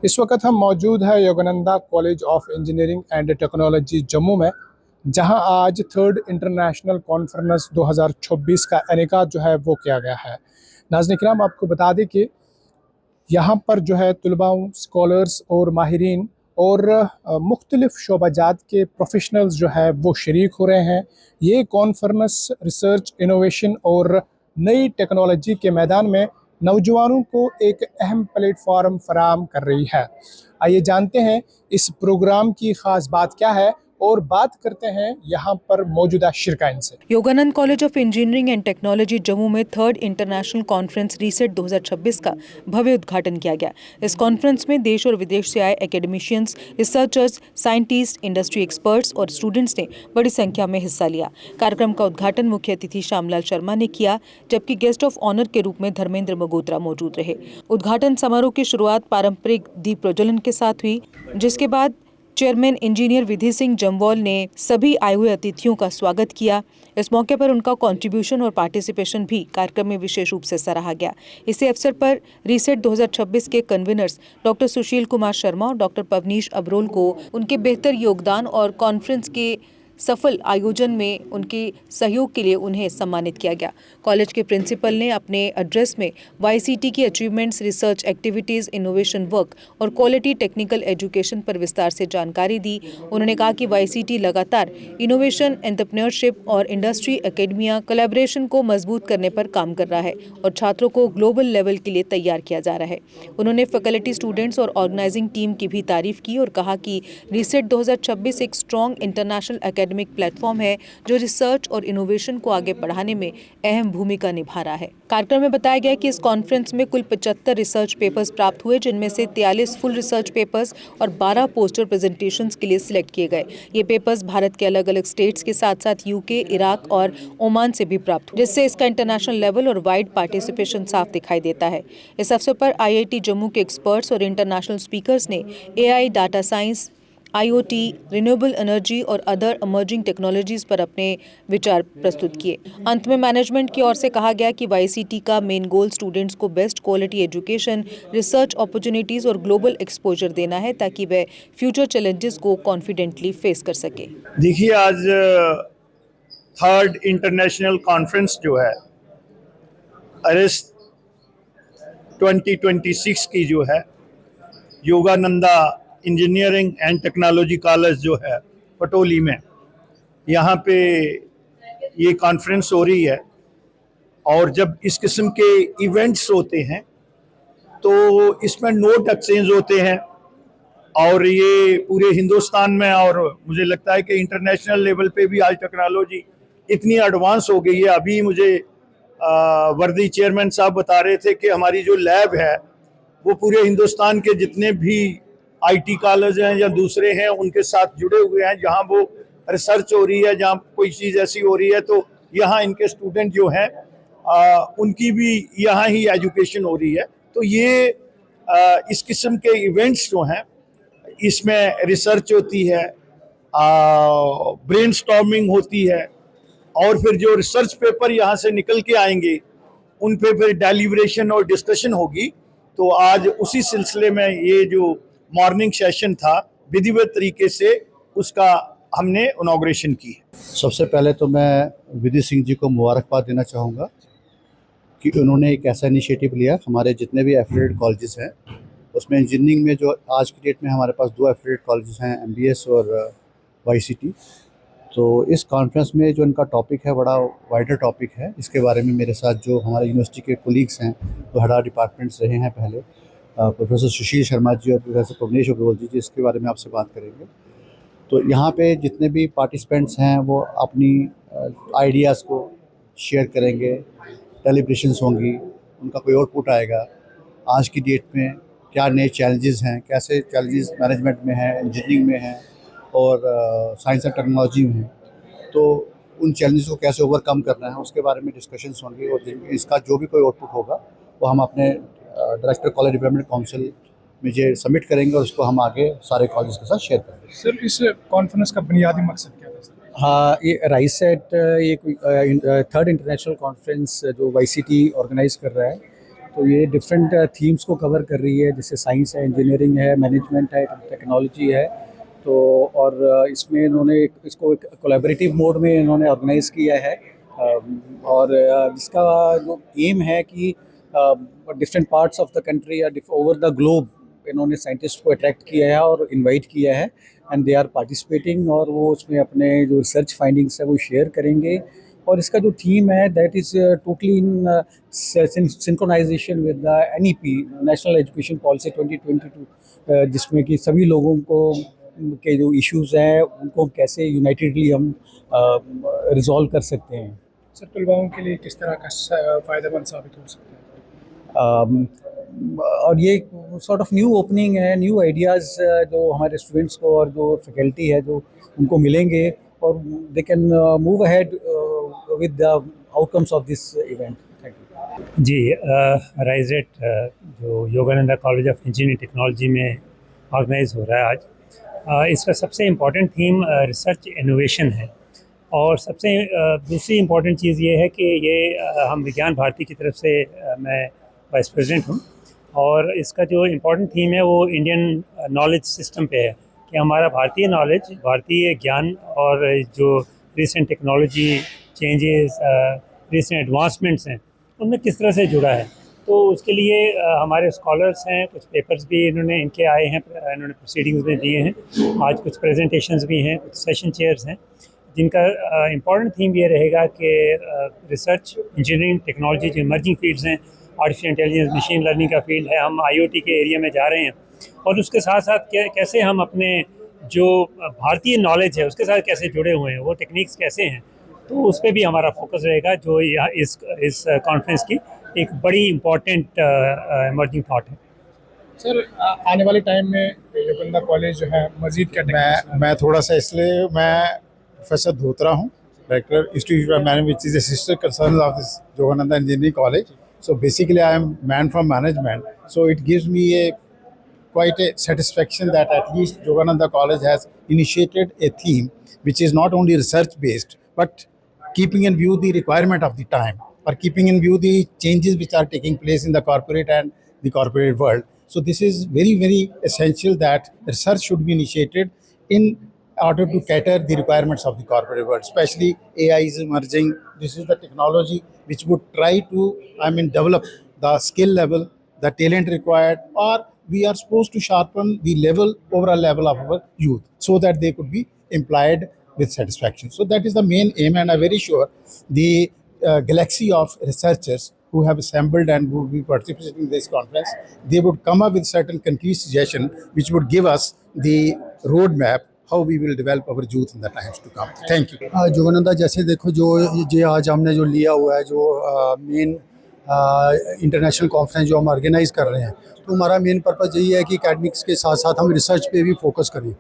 इस वक्त हम मौजूद है Yogananda college of engineering and technology Jammu में, जहां आज थर्ड इंटरनेशनल कॉन्फ्रेंस 2026 का इनेकाद जो है वो किया गया है। नाज़रीन किराम, आपको बता दें कि यहाँ पर जो है तलबाओं, स्कॉलर्स और माहिरीन और मुख्तलिफ़ शोबाजात के प्रोफेशनल्स जो है वो शरीक हो रहे हैं। ये कॉन्फ्रेंस रिसर्च, इनोवेशन और नई टेक्नोलॉजी के मैदान में नौजवानों को एक अहम प्लेटफॉर्म फराहम कर रही है। आइए जानते हैं इस प्रोग्राम की ख़ास बात क्या है और बात करते हैं यहाँ पर मौजूदा शिरकाइन से। Yogananda college of engineering and technology Jammu में थर्ड इंटरनेशनल कॉन्फ्रेंस रीसेट 2026 का भव्य उद्घाटन किया गया। इस कॉन्फ्रेंस में देश और विदेश से आए academicians, researchers, scientist, industry experts और स्टूडेंट्स ने बड़ी संख्या में हिस्सा लिया। कार्यक्रम का उद्घाटन मुख्य अतिथि श्यामलाल शर्मा ने किया, जबकि गेस्ट ऑफ ऑनर के रूप में धर्मेंद्र मगोत्रा मौजूद रहे। उद्घाटन समारोह की शुरुआत पारंपरिक दीप प्रज्वलन के साथ हुई, जिसके बाद चेयरमैन इंजीनियर विधि सिंह जम्वाल ने सभी आए हुए अतिथियों का स्वागत किया। इस मौके पर उनका कंट्रीब्यूशन और पार्टिसिपेशन भी कार्यक्रम में विशेष रूप से सराहा गया। इसी अवसर पर रीसेट 2026 के कन्वीनर्स डॉक्टर सुशील कुमार शर्मा और डॉक्टर पवनीश अब्रोल को उनके बेहतर योगदान और कॉन्फ्रेंस के सफल आयोजन में उनके सहयोग के लिए उन्हें सम्मानित किया गया। कॉलेज के प्रिंसिपल ने अपने एड्रेस में वाईसीटी की achievements, research activities, innovation work और क्वालिटी टेक्निकल एजुकेशन पर विस्तार से जानकारी दी। उन्होंने कहा कि वाईसीटी लगातार इनोवेशन, एंटरप्रेन्योरशिप और इंडस्ट्री एकेडमिया कोलैबोरेशन को मजबूत करने पर काम कर रहा है और छात्रों को ग्लोबल लेवल के लिए तैयार किया जा रहा है। उन्होंने फैकल्टी, स्टूडेंट्स और ऑर्गेनाइजिंग टीम की भी तारीफ की और कहा कि रीसेट 2026 एक स्ट्रॉन्ग इंटरनेशनल एकेडमिक प्लेटफॉर्म है जो रिसर्च और इनोवेशन को आगे बढ़ाने में अहम भूमिका निभा रहा है। कार्यक्रम में बताया गया कि इस कॉन्फ्रेंस में कुल 75 रिसर्च पेपर्स प्राप्त हुए, जिनमें से 43 फुल रिसर्च पेपर्स और 12 पोस्टर प्रेजेंटेशंस के लिए सिलेक्ट किए गए। ये पेपर्स भारत के अलग अलग स्टेट्स के साथ साथ यूके, इराक और ओमान से भी प्राप्त हुए, जिससे इसका इंटरनेशनल लेवल और वाइड पार्टिसिपेशन साफ दिखाई देता है। इस अवसर पर IIT जम्मू के एक्सपर्ट्स और इंटरनेशनल स्पीकर्स ने AI, data science, IoT, renewable energy और अदर इमर्जिंग टेक्नोलॉजीज पर अपने विचार प्रस्तुत किए। अंत में मैनेजमेंट की ओर से कहा गया कि वाईसीटी का मेन गोल स्टूडेंट्स को best quality education, research opportunities और ग्लोबल एक्सपोजर देना है, ताकि वे फ्यूचर चैलेंजेस को कॉन्फिडेंटली फेस कर सके। देखिए, आज थर्ड इंटरनेशनल कॉन्फ्रेंस जो है अरेस्ट 2026 की जो है Yogananda engineering and technology college जो है पटोली में, यहाँ पे ये कॉन्फ्रेंस हो रही है। और जब इस किस्म के इवेंट्स होते हैं तो इसमें नोट एक्सचेंज होते हैं, और ये पूरे हिंदुस्तान में, और मुझे लगता है कि इंटरनेशनल लेवल पे भी आज टेक्नोलॉजी इतनी एडवांस हो गई है। अभी मुझे वर्दी चेयरमैन साहब बता रहे थे कि हमारी जो लैब है वो पूरे हिंदुस्तान के जितने भी IT कॉलेज हैं या दूसरे हैं उनके साथ जुड़े हुए हैं। जहां वो रिसर्च हो रही है, जहां कोई चीज़ ऐसी हो रही है, तो यहाँ इनके स्टूडेंट जो हैं उनकी भी यहाँ ही एजुकेशन हो रही है। तो ये इस किस्म के इवेंट्स जो हैं, इसमें रिसर्च होती है, ब्रेनस्टॉर्मिंग होती है, और फिर जो रिसर्च पेपर यहाँ से निकल के आएंगे उन पे फिर डेलिब्रेशन और डिस्कशन होगी। तो आज उसी सिलसिले में ये जो मॉर्निंग सेशन था, विधिवत तरीके से उसका हमने इनॉग्रेशन की है। सबसे पहले तो मैं विधि सिंह जी को मुबारकबाद देना चाहूँगा कि उन्होंने एक ऐसा इनिशिएटिव लिया। हमारे जितने भी एफिलिएटेड कॉलेजेस हैं उसमें इंजीनियरिंग में जो आज की डेट में हमारे पास 2 एफिलिएटेड कॉलेजेस हैं, MBS और YCT। तो इस कॉन्फ्रेंस में जो इनका टॉपिक है बड़ा वाइडर टॉपिक है। इसके बारे में मेरे साथ जो हमारे यूनिवर्सिटी के कोलीग्स हैं, जो हेड ऑफ डिपार्टमेंट्स रहे हैं पहले, प्रोफेसर सुशील शर्मा जी और प्रोफेसर पवनीश अब्रोल जी, इसके बारे में आपसे बात करेंगे। तो यहाँ पे जितने भी पार्टिसिपेंट्स हैं वो अपनी आइडियाज़ को शेयर करेंगे, डेलिब्रेशंस होंगी, उनका कोई आउटपुट आएगा। आज की डेट में क्या नए चैलेंजेस हैं, कैसे चैलेंजेस मैनेजमेंट में हैं, इंजीनियरिंग में हैं और साइंस एंड टेक्नोलॉजी में हैं, तो उन चैलेंजेस को कैसे ओवरकम करना है उसके बारे में डिस्कशंस होंगी। और इसका जो भी कोई आउटपुट होगा वो हम अपने डायरेक्टर कॉलेज डेवलपमेंट काउंसिल में जो सबमिट करेंगे और उसको हम आगे सारे कॉलेज के साथ शेयर करेंगे। सर, इस कॉन्फ्रेंस का बुनियादी मकसद क्या था सर? हाँ, ये राइसेट ये कोई थर्ड इंटरनेशनल कॉन्फ्रेंस जो YCT ऑर्गेनाइज कर रहा है, तो ये डिफरेंट थीम्स को कवर कर रही है, जैसे साइंस है, इंजीनियरिंग है, मैनेजमेंट है, टेक्नोलॉजी है। तो और इसमें इन्होंने इसको एक कोलैबोरेटिव मोड में इन्होंने ऑर्गेनाइज़ किया है। और जिसका जो एम है कि different parts of the country या ओवर द ग्लोब इन्होंने साइंटिस्ट को अट्रैक्ट किया है और इनवाइट किया है, एंड दे आर पार्टिसिपेटिंग, और वो उसमें अपने जो रिसर्च फाइंडिंग्स है वो शेयर करेंगे। और इसका जो थीम है that is totally in synchronization with the NEP national education policy 2022, जिसमें कि सभी लोगों को के जो इश्यूज़ हैं उनको कैसे यूनाइटेडली हम रिजॉल्व कर सकते हैं। सर तलबाओं के लिए किस तरह का फ़ायदेमंद साबित हो सकता है? और ये सॉर्ट ऑफ न्यू ओपनिंग है, न्यू आइडियाज़ जो हमारे स्टूडेंट्स को और जो फैकल्टी है जो उनको मिलेंगे, और they can move ahead with the outcomes of this event. Thank you ji. RISET जो Yogananda college of engineering technology में ऑर्गेनाइज हो रहा है आज, इसका सबसे इम्पोर्टेंट थीम रिसर्च इनोवेशन है। और सबसे दूसरी इम्पोर्टेंट चीज़ ये है कि ये हम विज्ञान भारती की तरफ से मैं वाइस प्रेसिडेंट हूँ, और इसका जो इम्पोर्टेंट थीम है वो इंडियन नॉलेज सिस्टम पे है कि हमारा भारतीय नॉलेज, भारतीय ज्ञान और जो recent technology changes, recent advancements हैं उनमें किस तरह से जुड़ा है। तो उसके लिए हमारे स्कॉलर्स हैं, कुछ पेपर्स भी इन्होंने इनके आए हैं, इन्होंने प्रोसीडिंग्स में दिए हैं, आज कुछ प्रेजेंटेशंस भी हैं, कुछ सेशन चेयर्स हैं, जिनका इम्पॉर्टेंट थीम ये रहेगा कि रिसर्च, इंजीनियरिंग, टेक्नोलॉजी जो इमर्जिंग फील्ड्स हैं, आर्टिफिशियल इंटेलिजेंस, मशीन लर्निंग का फील्ड है, हम IoT के एरिया में जा रहे हैं, और उसके साथ साथ कैसे हम अपने जो भारतीय नॉलेज है उसके साथ कैसे जुड़े हुए हैं, वो टेक्निक्स कैसे हैं, तो उस पर भी हमारा फोकस रहेगा, जो यहाँ इस कॉन्फ्रेंस की एक बड़ी इम्पॉर्टेंट इमर्जिंग थाट है। सर आने वाले टाइम में योगानंदा कॉलेज जो है मजीद क्या मैं थोड़ा सा, इसलिए मैं प्रोफेसर धोत्रा हूँ, director institute of management which is a sister concern of this Yogananda engineering college. So basically I am man from management, so it gives me quite a satisfaction that at least Yogananda College has initiated a theme which is not only research based but keeping in view the requirement of the time, or keeping in view the changes which are taking place in the corporate and the corporate world. So this is very, very essential that research should be initiated in order to cater the requirements of the corporate world. Especially AI is emerging. This is the technology which would try to, develop the skill level, the talent required, or we are supposed to sharpen the overall level of our youth, so that they could be employed with satisfaction. So that is the main aim, and I'm very sure the galaxy of researchers who have assembled and who will be participating in this conference, they would come up with certain concrete suggestions which would give us the roadmap how we will develop our youth in the times to come. Thank you. Yogananda जैसे देखो जो ये आज हमने जो लिया हुआ है, जो मेन इंटरनेशनल कॉन्फ्रेंस जो हम ऑर्गेनाइज कर रहे हैं, तो हमारा मेन पर्पज़ यही है कि एकेडमिक्स के साथ साथ हम रिसर्च पे भी फोकस करें।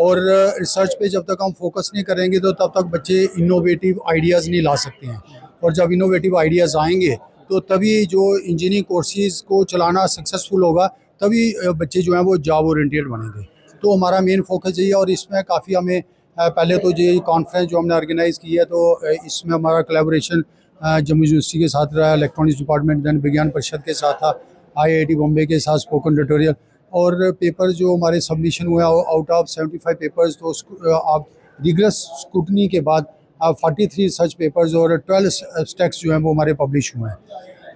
और रिसर्च पे जब तक हम फोकस नहीं करेंगे तो तब तक बच्चे इनोवेटिव आइडियाज़ नहीं ला सकते हैं, और जब इनोवेटिव आइडियाज़ आएंगे तो तभी जो इंजीनियरिंग कोर्सेज़ को चलाना सक्सेसफुल होगा, तभी बच्चे जो हैं वो जॉब ओरिएंटेड बनेंगे। तो हमारा मेन फोकस यही है, और इसमें काफ़ी हमें पहले तो ये कॉन्फ्रेंस जो हमने ऑर्गेनाइज़ की है, तो इसमें हमारा कोलैबोरेशन जम्मू यूनिवर्सिटी के साथ रहा, इलेक्ट्रॉनिक्स डिपार्टमेंट, दैन विज्ञान परिषद के साथ था, IIT बॉम्बे के साथ स्पोकन ट्यूटोरियल, और पेपर जो हमारे सबमिशन हुए आउट ऑफ 75 पेपर्स, तो आप रिगरस स्क्रूटनी के बाद 43 रिसर्च पेपर्स और 12 एब्स्ट्रैक्ट्स जो हैं वो हमारे पब्लिश हुए हैं।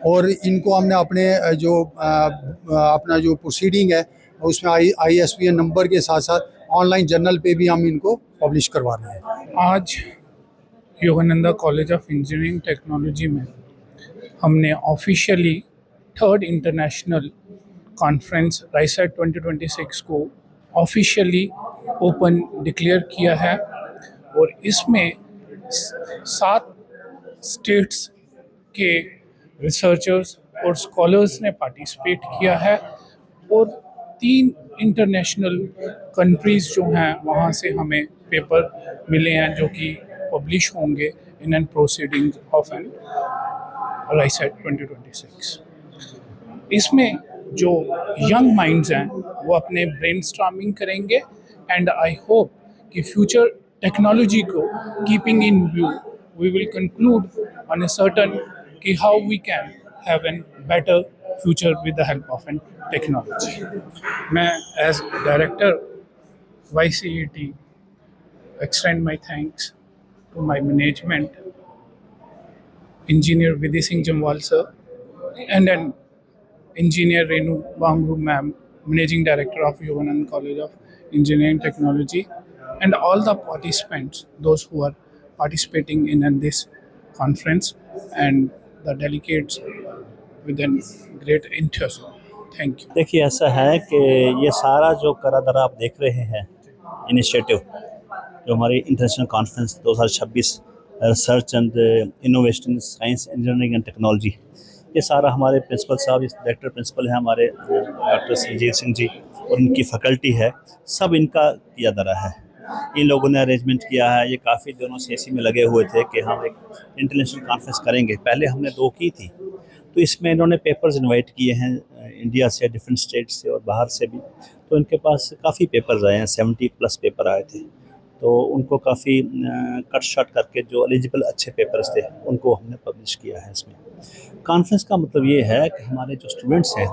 और इनको हमने अपना जो प्रोसीडिंग है उसमें ISBN नंबर के साथ साथ ऑनलाइन जर्नल पे भी हम इनको पब्लिश करवा रहे हैं। आज Yogananda college of engineering technology में हमने officially 3rd international conference RISAT 2026 को ऑफिशियली ओपन डिक्लेयर किया है, और इसमें 7 स्टेट्स के रिसर्चर्स और स्कॉलर्स ने पार्टिसिपेट किया है, और 3 इंटरनेशनल कंट्रीज़ जो हैं वहाँ से हमें पेपर मिले हैं जो कि पब्लिश होंगे in an proceedings of an RISET 2026। इसमें जो यंग माइंड्स हैं वो अपने ब्रेनस्टॉर्मिंग करेंगे, एंड आई होप कि फ्यूचर टेक्नोलॉजी को keeping in view we will conclude on a certain कि how we can have an better future with the help of technology. मैं as director YCET extend my thanks to my management, engineer Vidhi Singh Jamwal sir, and then engineer Renu Wangru ma'am, managing director of Yogananda College of Engineering Technology, and all the participants, those who are participating in this conference, and the delegates with a great enthusiasm. Thank you. देखिए ऐसा है कि ये सारा जो करा धरा आप देख रहे हैं इनिशिएटिव जो हमारी international conference 2026 research and innovation in science engineering and technology, ये सारा हमारे प्रिंसिपल साहब, इस डायरेक्टर प्रिंसिपल हैं हमारे डॉक्टर संजीव सिंह जी और इनकी फैकल्टी है, सब इनका किया धरा है। इन लोगों ने अरेंजमेंट किया है। ये काफ़ी दिनों से इसी में लगे हुए थे कि हम एक इंटरनेशनल कॉन्फ्रेंस करेंगे। पहले हमने 2 की थी, तो इसमें इन्होंने पेपर्स इनवाइट किए हैं इंडिया से, डिफरेंट स्टेट से और बाहर से भी। तो इनके पास काफ़ी पेपर्स आए हैं, 70+ पेपर आए थे। तो उनको काफ़ी कट शॉट करके जो एलिजिबल अच्छे पेपर्स थे उनको हमने पब्लिश किया है। इसमें कॉन्फ्रेंस का मतलब ये है कि हमारे जो स्टूडेंट्स हैं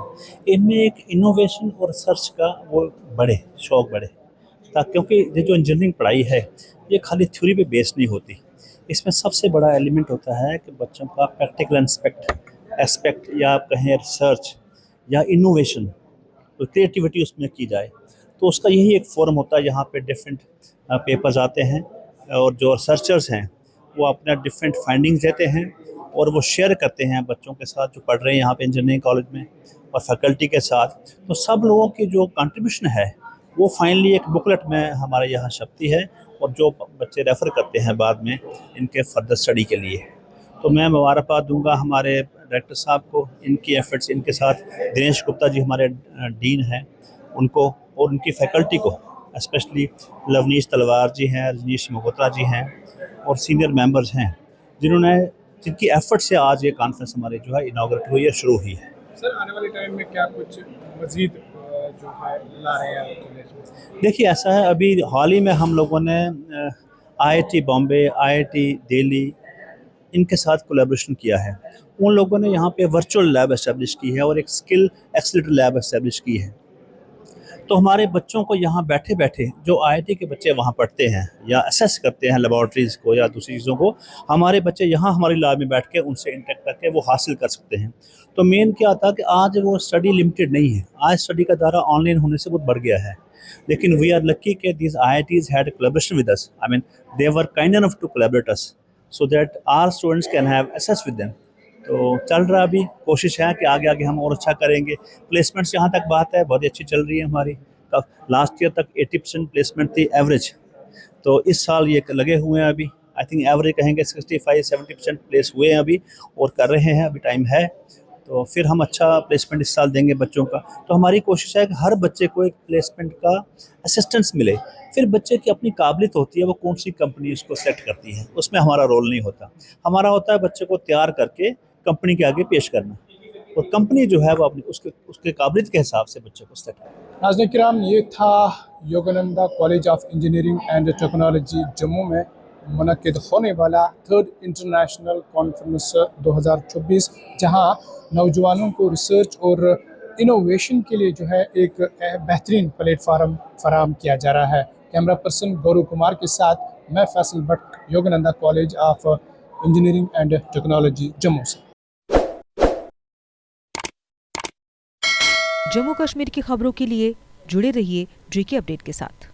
इनमें एक इनोवेशन और रिसर्च का वो बढ़े, शौक़ बढ़े, ताकि क्योंकि ये जो इंजीनियरिंग पढ़ाई है ये खाली थ्योरी पे बेस नहीं होती। इसमें सबसे बड़ा एलिमेंट होता है कि बच्चों का प्रैक्टिकल एस्पेक्ट या आप कहें रिसर्च या इनोवेशन, तो क्रिएटिविटी उसमें की जाए। तो उसका यही एक फोरम होता है, यहाँ पे डिफरेंट पेपर्स आते हैं और जो रिसर्चर्स हैं वो अपना डिफरेंट फाइंडिंग्स देते हैं और वो शेयर करते हैं बच्चों के साथ जो पढ़ रहे हैं यहाँ पे इंजीनियरिंग कॉलेज में और फैकल्टी के साथ। तो सब लोगों की जो कंट्रीब्यूशन है वो फाइनली एक बुकलेट में हमारे यहाँ छपती है और जो बच्चे रेफ़र करते हैं बाद में इनके फर्दर स्टडी के लिए। तो मैं मुबारकबाद दूंगा हमारे डायरेक्टर साहब को, इनकी एफर्ट्स, इनके साथ दिनेश गुप्ता जी हमारे डीन हैं उनको, और उनकी फैकल्टी को, स्पेशली लवनीश तलवार जी हैं, रजनीश मगोत्रा जी हैं और सीनियर मेंबर्स हैं जिनकी एफर्ट से आज ये कॉन्फ्रेंस हमारे जो है इनॉग्रेट हुई है, शुरू हुई है। सर आने वाले टाइम में क्या कुछ मज़ीद जो है ला रहे हैं कॉलेज में? देखिए ऐसा है, अभी हाल ही में हम लोगों ने IIT बॉम्बे, IIT दिल्ली, इनके साथ कोलैबोरेशन किया है। उन लोगों ने यहाँ पे वर्चुअल लैब एस्टेब्लिश की है और एक स्किल एक्सेलरेटर लैब एस्टेब्लिश की है। तो हमारे बच्चों को यहाँ बैठे बैठे जो IIT के बच्चे वहाँ पढ़ते हैं या असेस करते हैं लेबॉरेटरीज़ को या दूसरी चीज़ों को, हमारे बच्चे यहाँ हमारी लैब में बैठ के उनसे इंटरेक्ट करके वो हासिल कर सकते हैं। तो मेन क्या था कि आज वो स्टडी लिमिटेड नहीं है, आज स्टडी का दायरा ऑनलाइन होने से बहुत बढ़ गया है। लेकिन वी आर लकी कि this IITs had collaboration with us, I mean they were kind enough to collaborate us so that our students can have access with them. तो चल रहा अभी कोशिश है कि आगे हम और अच्छा करेंगे। प्लेसमेंट्स यहाँ तक बात है बहुत ही अच्छी चल रही है हमारी। लास्ट ईयर तक 80% प्लेसमेंट थी एवरेज, तो इस साल ये लगे हुए हैं अभी, आई थिंक एवरेज कहेंगे 65-70% प्लेस हुए हैं अभी और कर रहे हैं, अभी टाइम है। तो फिर हम अच्छा प्लेसमेंट इस साल देंगे बच्चों का। तो हमारी कोशिश है कि हर बच्चे को एक प्लेसमेंट का असिस्टेंस मिले। फिर बच्चे की अपनी काबिलियत होती है, वो कौन सी कंपनी उसको सेट करती है, उसमें हमारा रोल नहीं होता। हमारा होता है बच्चे को तैयार करके कंपनी के आगे पेश करना, और कंपनी जो है वो अपनी उसके काबिलियत के हिसाब से बच्चे को सेट है। नाज़रीन किराम, ये था Yogananda college of engineering and technology Jammu में मुनक़िद होने वाला 3rd इंटरनेशनल कॉन्फ्रेंस 2024, जहां नौजवानों को रिसर्च और इनोवेशन के लिए जो है एक बेहतरीन प्लेटफार्म फराहम किया जा रहा है। कैमरा पर्सन गौरव कुमार के साथ मैं Faisal Bhatt, Yogananda college of engineering and technology Jammu से। जम्मू कश्मीर की खबरों के लिए जुड़े रहिए JK अपडेट के साथ।